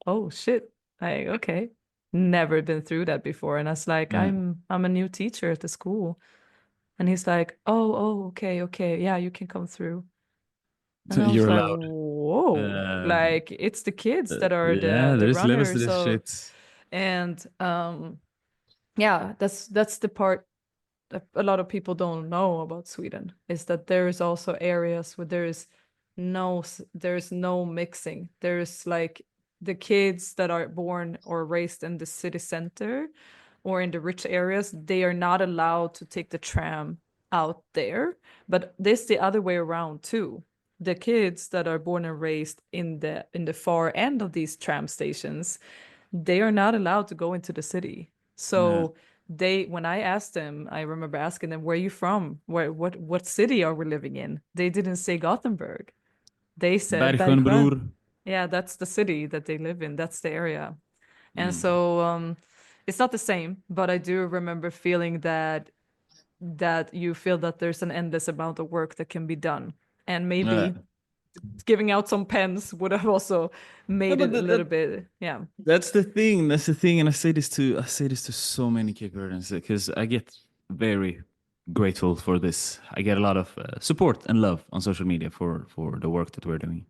oh shit. Like, okay. Never been through that before. And I was like, Yeah. I'm a new teacher at the school. And he's like, oh, okay, okay. Yeah, you can come through. And I was You're like, allowed. whoa, like it's the kids that are Yeah, the there's levels to runners. this So, shit. and yeah, that's the part that a lot of people don't know about Sweden, is that there is also areas where there's no mixing. There's like the kids that are born or raised in the city center or in the rich areas, they are not allowed to take the tram out there. But this the other way around too. The kids that are born and raised in the far end of these tram stations, they are not allowed to go into the city. Yeah. So they, when I asked them, I remember asking them, where are you from? What city are we living in? They didn't say Gothenburg. They said Bergsjön, Bergsjön. bror. Yeah, that's the city that they live in. That's the area. And Mm. so it's not the same, but I do remember feeling that you feel that there's an endless amount of work that can be done. And Yeah. maybe giving out some pens would have also No, made but it a little bit, yeah. that's the thing. That's the thing, and I say this to so many kickers because I get very grateful for this. I get a lot of support and love on social media for the work that we're doing.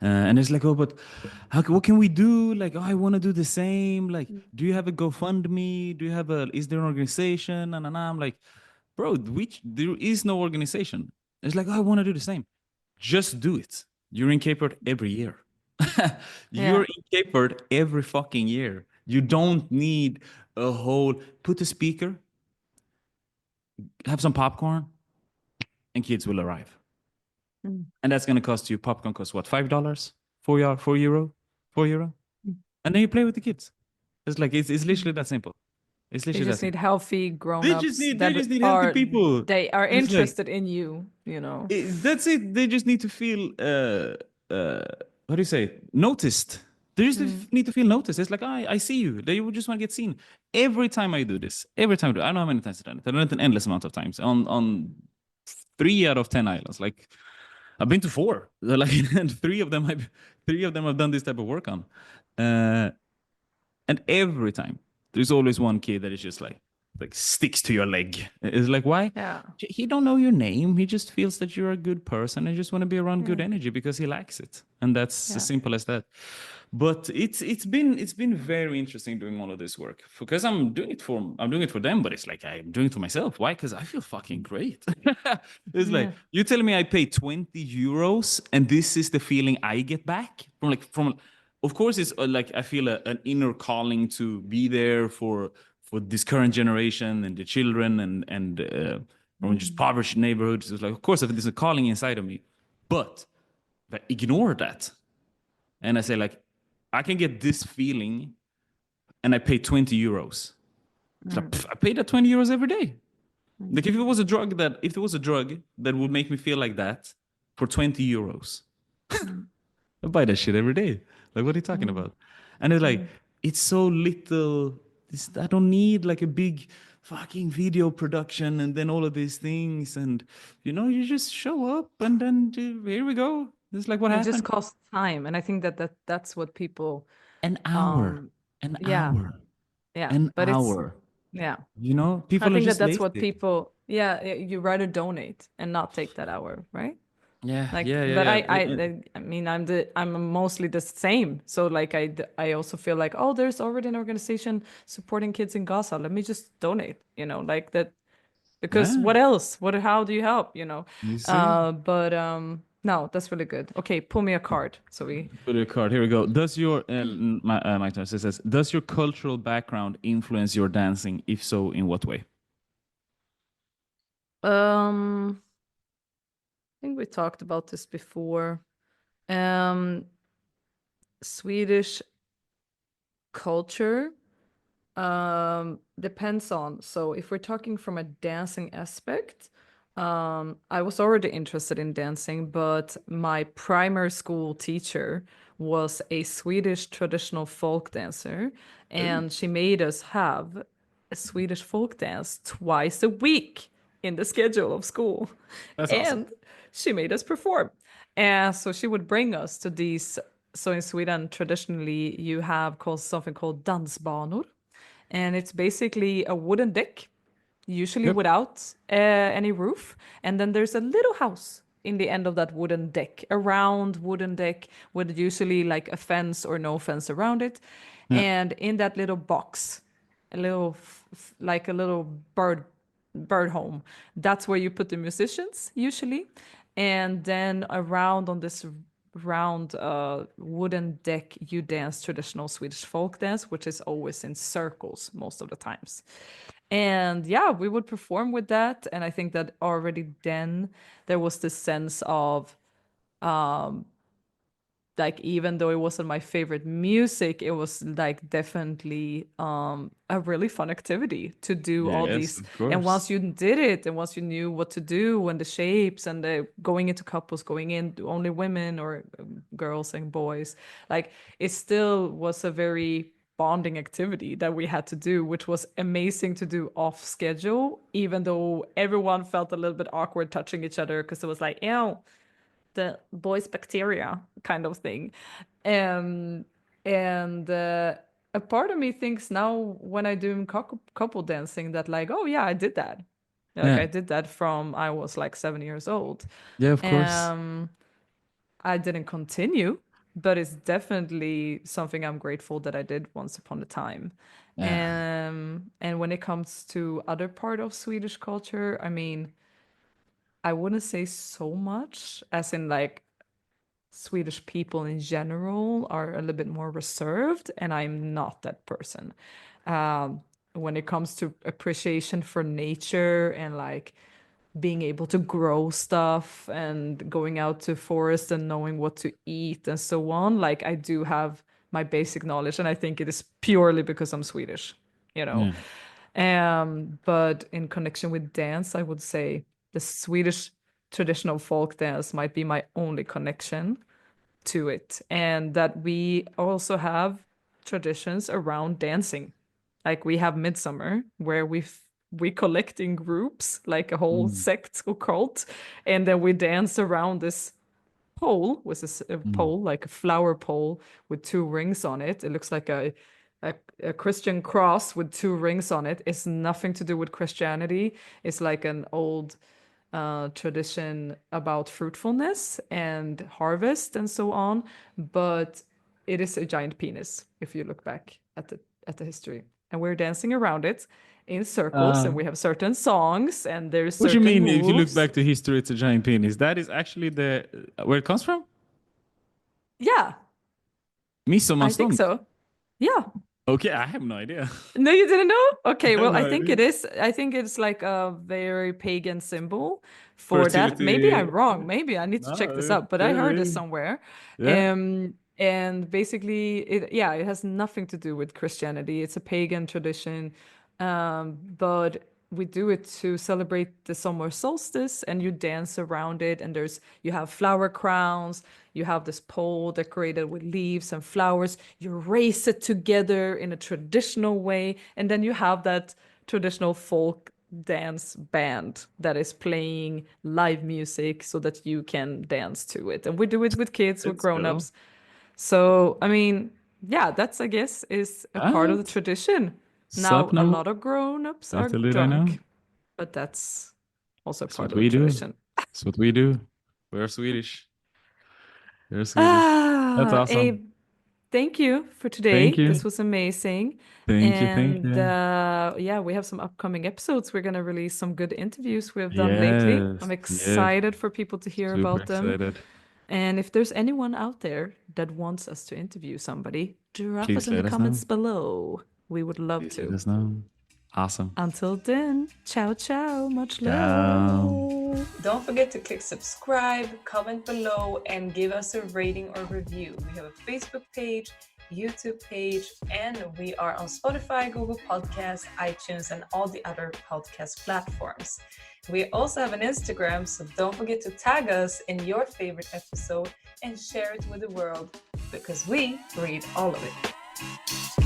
And it's like, oh, but what can we do? Like, oh, I want to do the same. Like, do you have a GoFundMe? Do you have is there an organization? And I'm like, bro, there is no organization. It's like, oh, I want to do the same. Just do it. You're in Cape Verde every year. You're Yeah. in Cape Verde every fucking year. You don't need a whole, put a speaker, have some popcorn, and kids will arrive. Mm. And that's going to cost you, popcorn costs what, $5? €4, €4? €4? Mm. And then you play with the kids. It's like, it's literally Mm. that simple. It's They literally that just need simple. healthy grown-ups They that just need healthy are people. they are It's like interested in you, you know. that's it. They just need to feel what do you say? Noticed. They just Mm. need to feel noticed. It's like I see you. They would just want to get seen. Every time I do this, every time I do, I don't know how many times I've done it. I've done it an endless amount of times on 3 out of 10 islands. Like I've been to four. Like and three of them I've done this type of work on. Uh, and every time there's always one kid that is just like sticks to your leg. It's like why? Yeah. He don't know your name. He just feels that you're a good person and just want to be around good Mm. energy because he likes it. And that's as Yeah. simple as that. But it's been very interesting doing all of this work because I'm doing it for them, but it's like I'm doing it for myself. Why? Because I feel fucking great. It's like Yeah. you telling me I pay 20 euros and this is the feeling I get back from of course it's like I feel an inner calling to be there for this current generation and the children and from just Mm. impoverished neighborhoods. It's like of course there's a calling inside of me, but if I ignore that and I say like I can get this feeling and I pay 20 euros. It's like, Mm. I pay that 20 euros every day. Like Mm. if there was a drug that would make me feel like that for 20 euros, Mm. I buy that shit every day. Like, what are you talking Mm. about? And it's like, Mm. it's so little. I don't need like a big fucking video production and then all of these things. And, you just show up and then here we go. This is like what It just happened. costs time, and I think that's what people An hour, um an yeah, hour, yeah, an but it's hour. yeah. I People are think that just that's what lazy. people, yeah, you rather donate and not take that hour, right? Yeah, Like, yeah, yeah, but yeah. I mean, I'm mostly the same. So like, I also feel like, oh, there's already an organization supporting kids in Gaza. Let me just donate, like that, because Yeah, what else? How do you help, you see? But no, that's really good. Okay, pull me a card. So we, Put a card. Here we go. Does your my turn says, does your cultural background influence your dancing? If so, in what way? I think we talked about this before. Um, Swedish culture depends on. So if we're talking from a dancing aspect, I was already interested in dancing, but my primary school teacher was a Swedish traditional folk dancer, Oh, and she made us have a Swedish folk dance twice a week in the schedule of school. that's awesome. And she made us perform. And so she would bring us to these. So in Sweden, traditionally, you have called something called dansbanor, and it's basically a wooden deck, usually Yep. without any roof, and then there's a little house in the end of that wooden deck, a round wooden deck with usually like a fence or no fence around it, Yeah. and in that little box, a little like a little bird home, that's where you put the musicians usually, and then around on this round wooden deck you dance traditional Swedish folk dance, which is always in circles most of the times. And yeah, we would perform with that, and I think that already then there was this sense of like, even though it wasn't my favorite music, it was like definitely a really fun activity to do all Yes, these. of And course. once you did it, and once you knew what to do and the shapes and the going into couples, going in only women or girls and boys, like it still was a very bonding activity that we had to do, which was amazing to do off schedule, even though everyone felt a little bit awkward touching each other because it was like, ew, the boys bacteria kind of thing. um and a part of me thinks now when I do couple dancing that like, oh yeah, I did that, like I Yeah. did that from I was like 7 years old. Yeah, of course. um I didn't continue, but it's definitely something I'm grateful that I did once upon a time. Yeah. And when it comes to other part of Swedish culture, I mean, I wouldn't say so much, as in like Swedish people in general are a little bit more reserved, and I'm not that person. When it comes to appreciation for nature and like being able to grow stuff and going out to forest and knowing what to eat and so on, like I do have my basic knowledge, and I think it is purely because I'm Swedish, you know. Yeah. But in connection with dance, I would say the Swedish traditional folk dance might be my only connection to it. And that we also have traditions around dancing. Like we have Midsummer, where we collect in groups, like a whole Mm, sect or cult, and then we dance around this pole, with a mm, pole, like a flower pole with two rings on it. It looks like a Christian cross with two rings on it. It's nothing to do with Christianity. It's like an old tradition about fruitfulness and harvest and so on. But it is a giant penis if you look back at the history. And we're dancing around it in circles, and uh, we have certain songs, and there's what do you certain mean? If you look moves. back to history, it's a giant penis. That is actually the where it comes from. Yeah, I think Midsommarstånd. so. Yeah. Okay, I have no idea. No, you didn't know? Okay, I have well, I no think idea. it is. I think it's like a very pagan symbol for that. Maybe Fertility. I'm wrong. Maybe I need to check this No, out, but I could heard this be. somewhere. Yeah. And basically it has nothing to do with Christianity. It's a pagan tradition. But we do it to celebrate the summer solstice, and you dance around it, and you have flower crowns, you have this pole decorated with leaves and flowers, you race it together in a traditional way, and then you have that traditional folk dance band that is playing live music so that you can dance to it. And we do it with kids, with Let's go. grown-ups. So, I mean, yeah, that's, I guess, is a part of the What? tradition. Now, Sup, a no? lot of grown-ups are Little did I know. drunk, but that's also That's part what of the we do. tradition. That's what we do. We're Swedish. We're Swedish. That's awesome. Abe, thank you for Thank today. you. This was amazing. Thank you. Thank And you. yeah, we have some upcoming episodes. We're going to release some good interviews we have done lately. I'm Yes. Yes. excited for people to hear Super about them. excited. And if there's anyone out there that wants us to interview somebody, drop us Please in the let us know. comments below. We would love Please let to. us know. Awesome. Until then, ciao, ciao, much Ciao. love. Don't forget to click subscribe, comment below, and give us a rating or review. We have a Facebook page, YouTube page, and we are on Spotify, Google Podcasts, iTunes, and all the other podcast platforms. We also have an Instagram, so don't forget to tag us in your favorite episode and share it with the world, because we read all of it.